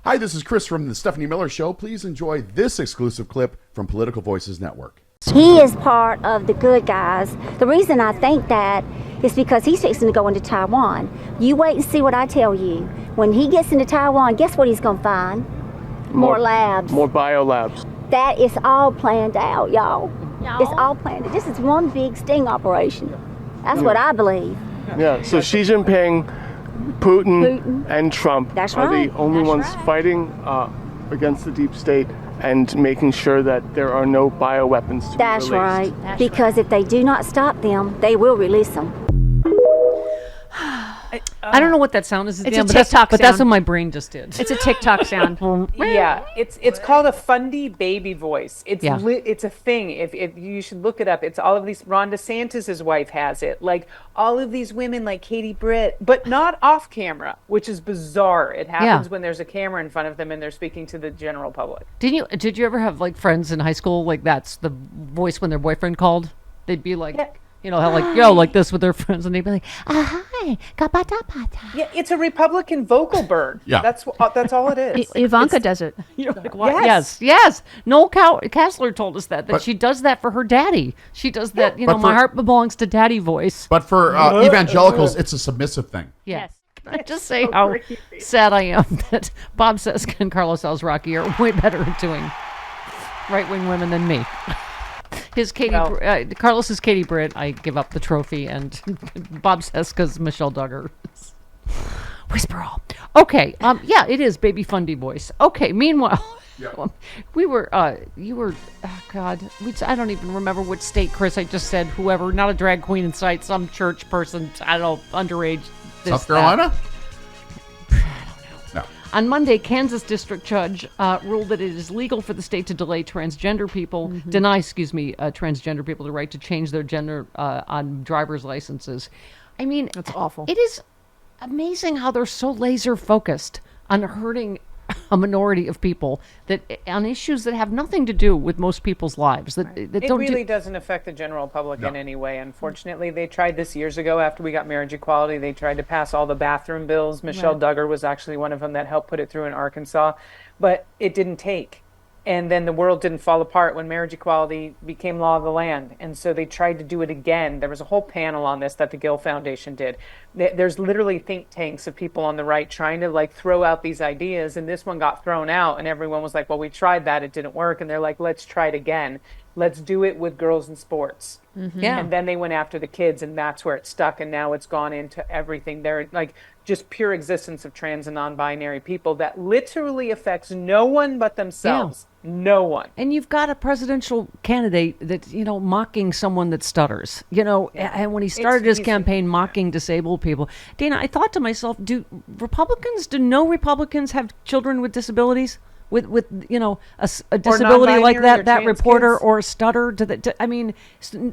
Hi, this is Chris from the Stephanie Miller Show. Please enjoy this exclusive clip from Political Voices Network. He is part of the good guys. The reason I think that is because he's fixing to go into Taiwan. You wait and see what I tell you. When he gets into Taiwan, guess what he's going to find? More labs. More biolabs. That is all planned out, y'all. It's all planned. This is one big sting operation. That's what I believe. Yeah, so Xi Jinping, Putin, and Trump are the only ones fighting against the deep state and making sure that there are no bioweapons to be released. Right. Because if they do not stop them, they will release them. I don't know what that sound is. It's a TikTok sound. But that's what my brain just did. It's a TikTok sound. Yeah, it's called a fundy baby voice. It's it's a thing. If you should look it up. It's all of these. Ron DeSantis' wife has it. Like all of these women, like Katie Britt, but not off camera, which is bizarre. It happens when there's a camera in front of them and they're speaking to the general public. Did you ever have like friends in high school like that's the voice when their boyfriend called? They'd be like. Yeah. You know, how like, like this with their friends, and they'd be like, hi, kapata-pata. Yeah, it's a Republican vocal bird. Yeah. That's all it is. Ivanka does it. You're like, what? Yes. Noel Kassler told us that she does that for her daddy. She does that, my heart belongs to daddy voice. But for evangelicals, it's a submissive thing. Yes. Can I just say how sad I am that Bob Seska and Carlos Alzraki are way better at doing right-wing women than me. Carlos's Katie Britt, I give up the trophy, and Bob Seska's Michelle Duggar. Whisper all. Okay, it is baby fundy voice. Okay, meanwhile, you were, oh God, I don't even remember which state, Chris, I just said whoever, not a drag queen in sight, some church person, I don't know, underage. South Carolina? On Monday, Kansas district judge ruled that it is legal for the state to deny transgender people the right to change their gender on driver's licenses. I mean, that's awful. It is amazing how they're so laser focused on hurting a minority of people on issues that have nothing to do with most people's lives. It really doesn't affect the general public in any way. Unfortunately, they tried this years ago after we got marriage equality. They tried to pass all the bathroom bills. Michelle Duggar was actually one of them that helped put it through in Arkansas, but it didn't take. And then the world didn't fall apart when marriage equality became law of the land. And so they tried to do it again. There was a whole panel on this that the Gill Foundation did. There's literally think tanks of people on the right trying to throw out these ideas. And this one got thrown out and everyone was like, well, we tried that. It didn't work. And they're like, let's try it again. Let's do it with girls in sports. Mm-hmm. Yeah. And then they went after the kids and that's where it stuck. And now it's gone into everything. They're like just pure existence of trans and non-binary people that literally affects no one but themselves. Yeah. No one. And you've got a presidential candidate that's, mocking someone that stutters, and when he started his campaign mocking disabled people. Dana, I thought to myself, do no Republicans have children with disabilities? With a disability like that reporter kids? Or a stutter?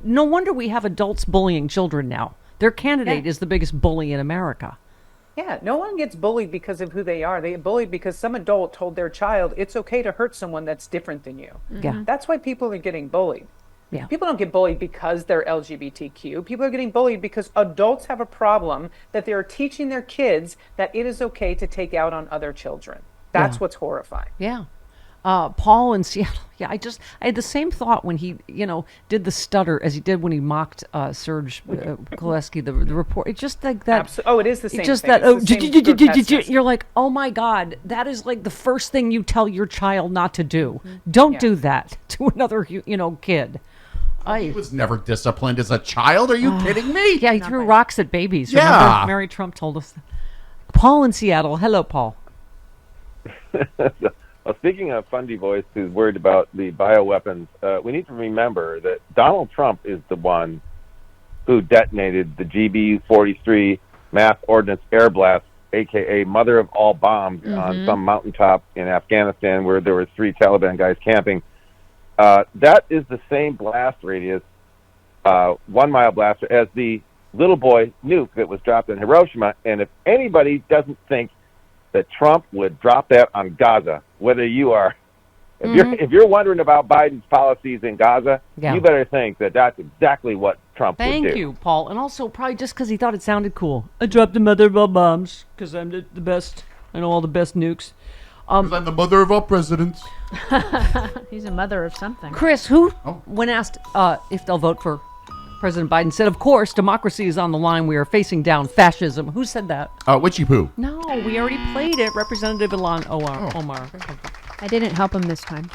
No wonder we have adults bullying children now. Their candidate is the biggest bully in America. Yeah, no one gets bullied because of who they are. They get bullied because some adult told their child it's okay to hurt someone that's different than you. Yeah. That's why people are getting bullied. Yeah. People don't get bullied because they're LGBTQ. People are getting bullied because adults have a problem that they are teaching their kids that it is okay to take out on other children. That's what's horrifying. Yeah. Paul in Seattle. Yeah, I had the same thought when he, did the stutter as he did when he mocked Serge Koleski, the report. It's just like that. It is the same just thing. That, you're like, oh my God, that is like the first thing you tell your child not to do. Don't do that to another, kid. He was never disciplined as a child. Are you kidding me? Yeah, he threw rocks at babies. Remember? Mary Trump told us that. Paul in Seattle. Hello, Paul. Well, speaking of fundy voice who's worried about the bioweapons, we need to remember that Donald Trump is the one who detonated the GB-43 mass ordnance air blast, a.k.a. mother of all bombs, on some mountaintop in Afghanistan where there were 3 Taliban guys camping. That is the same blast radius, 1 mile blaster, as the little boy nuke that was dropped in Hiroshima. And if anybody doesn't think that Trump would drop that on Gaza, whether you are, if you're wondering about Biden's policies in Gaza, you better think that that's exactly what Trump would do. Thank you, Paul. And also probably just because he thought it sounded cool. I dropped the mother of all bombs because I'm the best. I know all the best nukes. 'Cause I'm the mother of all presidents. He's a mother of something. Chris, when asked if they'll vote for President Biden, said, of course, democracy is on the line. We are facing down fascism. Who said that? Witchy poo. No, we already played it. Representative Ilhan Omar. I didn't help him this time.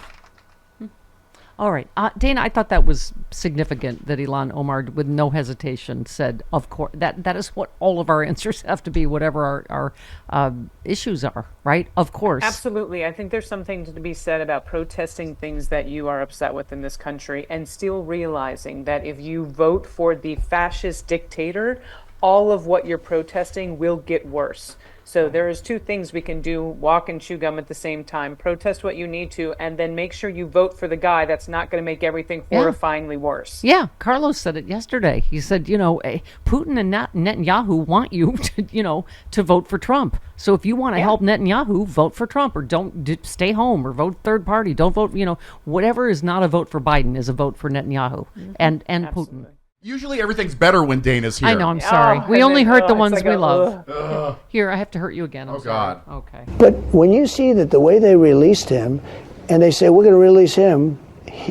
All right. Dana, I thought that was significant that Ilhan Omar, with no hesitation, said, of course, that is what all of our answers have to be, whatever our issues are, right? Of course. Absolutely. I think there's something to be said about protesting things that you are upset with in this country and still realizing that if you vote for the fascist dictator, all of what you're protesting will get worse. So there's two things we can do: walk and chew gum at the same time. Protest what you need to, and then make sure you vote for the guy that's not going to make everything horrifyingly worse. Yeah, Carlos said it yesterday. He said, Putin and Netanyahu want you to, to vote for Trump. So if you want to help Netanyahu, vote for Trump, or don't stay home, or vote third party. Don't vote. Whatever is not a vote for Biden is a vote for Netanyahu and Putin. Usually everything's better when Dana's here. I know, I'm sorry. We only hurt the ones like we love. Here, I have to hurt you again. I'm sorry. God. Okay. But when you see that the way they released him, and they say, we're going to release him,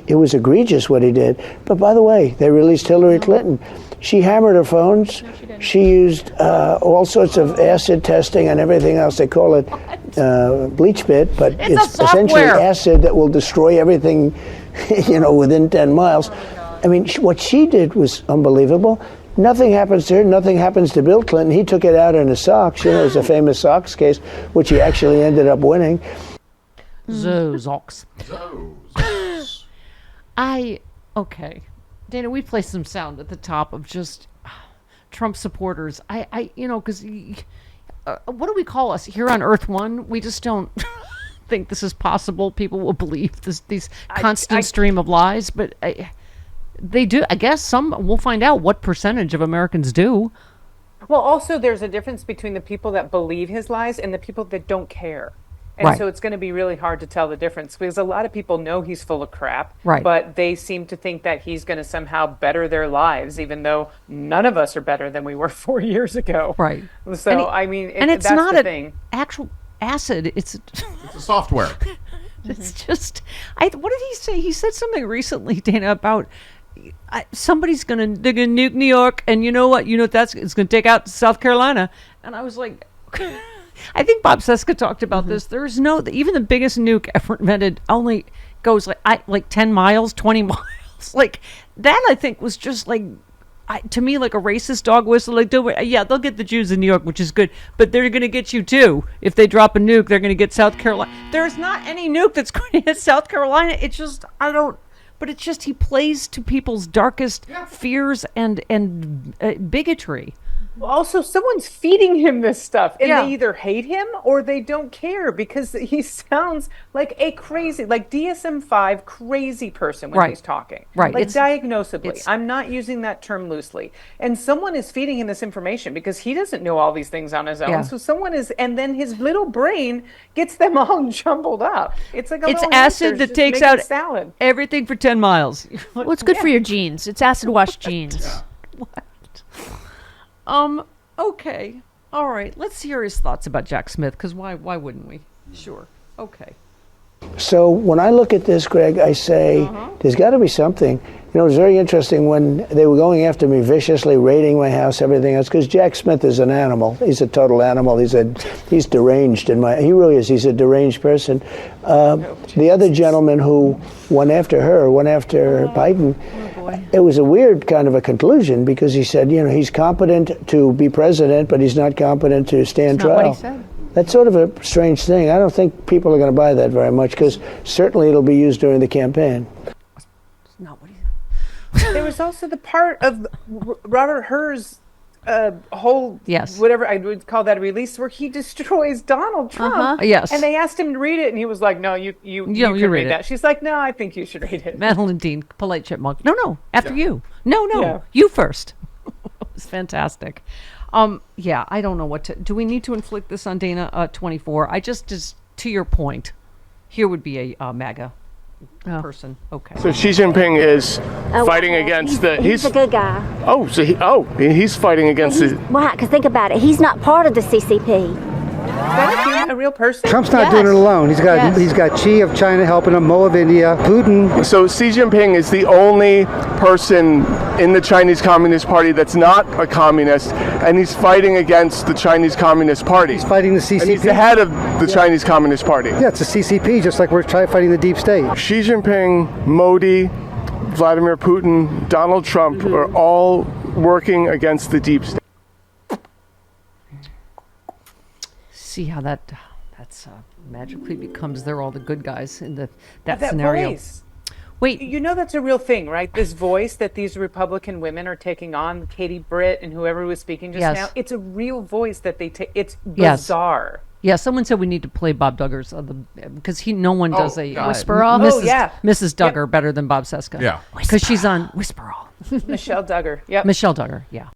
it was egregious what he did. But by the way, they released Hillary Clinton. She hammered her phones. She used all sorts of acid testing and everything else. They call it bleach bit, but it's essentially acid that will destroy everything, within 10 miles. I mean, what she did was unbelievable. Nothing happens to her. Nothing happens to Bill Clinton. He took it out in his socks. It was a famous socks case, which he actually ended up winning. Zozocks. Okay. Dana, we play some sound at the top of just Trump supporters. Because what do we call us here on Earth One? We just don't think this is possible. People will believe these constant stream of lies, but they do. I guess we'll find out what percentage of Americans do. Well, also there's a difference between the people that believe his lies and the people that don't care. And so it's going to be really hard to tell the difference, because a lot of people know he's full of crap, but they seem to think that he's going to somehow better their lives, even though none of us are better than we were 4 years ago. Right. So, it's that's not the thing. Actual acid. It's a software. It's just, what did he say? He said something recently, Dana, about they're gonna nuke New York, and you know what? It's gonna take out South Carolina. And I was like, I think Bob Seska talked about this. There's even the biggest nuke ever invented only goes like 10 miles, 20 miles. Like that, I think was just like, to me, like a racist dog whistle. Like, they'll get the Jews in New York, which is good, but they're going to get you too. If they drop a nuke, they're going to get South Carolina. There's not any nuke that's going to hit South Carolina. It's just, but it's just he plays to people's darkest fears and bigotry. Well, also, someone's feeding him this stuff, and they either hate him or they don't care, because he sounds like a crazy, like DSM-5 crazy person when he's talking. Right. Like diagnosably. I'm not using that term loosely. And someone is feeding him this information because he doesn't know all these things on his own. Yeah. So someone is, and then his little brain gets them all jumbled up. It's like it's acid that takes out salad. Everything for 10 miles. Well, it's good for your genes. It's acid wash genes. What? Okay. All right. Let's hear his thoughts about Jack Smith, because why wouldn't we? Sure. Okay. So when I look at this, Greg, I say, there's got to be something. It was very interesting when they were going after me viciously, raiding my house, everything else, because Jack Smith is an animal. He's a total animal. He's deranged he really is. He's a deranged person. The other gentleman who went after Biden, it was a weird kind of a conclusion, because he said, he's competent to be president, but he's not competent to stand trial. Not what he said. That's sort of a strange thing. I don't think people are going to buy that very much, because certainly it'll be used during the campaign. It's not what he said. There was also the part of Robert Hur's whole, whatever I would call that, release, where he destroys Donald Trump. Yes. And they asked him to read it, and he was like, no, you can read that. She's like, no, I think you should read it. Madeline Dean, polite chipmunk. No, after you. No, you first. It's fantastic. I don't know do we need to inflict this on Dana 24? I just to your point, here would be a MAGA person. Okay. So Xi Jinping is fighting against he's a good guy. He's fighting against Why? Because think about it. He's not part of the CCP. that a real person? Trump's not doing it alone. He's got Xi of China helping him, Mo of India, Putin. So Xi Jinping is the only person in the Chinese Communist Party that's not a communist, and he's fighting against the Chinese Communist Party. He's fighting the CCP. And he's the head of the Chinese Communist Party. Yeah, it's a CCP, just like we're fighting the deep state. Xi Jinping, Modi, Vladimir Putin, Donald Trump are all working against the deep state. See how that's magically becomes they're all the good guys in that That scenario. voice. Wait, You know that's a real thing, right? This voice that these Republican women are taking on, Katie Britt and whoever was speaking just Yes. now, it's a real voice that they take. It's Yes. bizarre. yeah, someone said we need to play Bob Duggar's because no one does a Whisper All? Mrs. Oh, yeah. Mrs. Duggar better than Bob Seska. Yeah. because she's on Whisper All. Michelle Duggar. Yep. Michelle Duggar, yeah.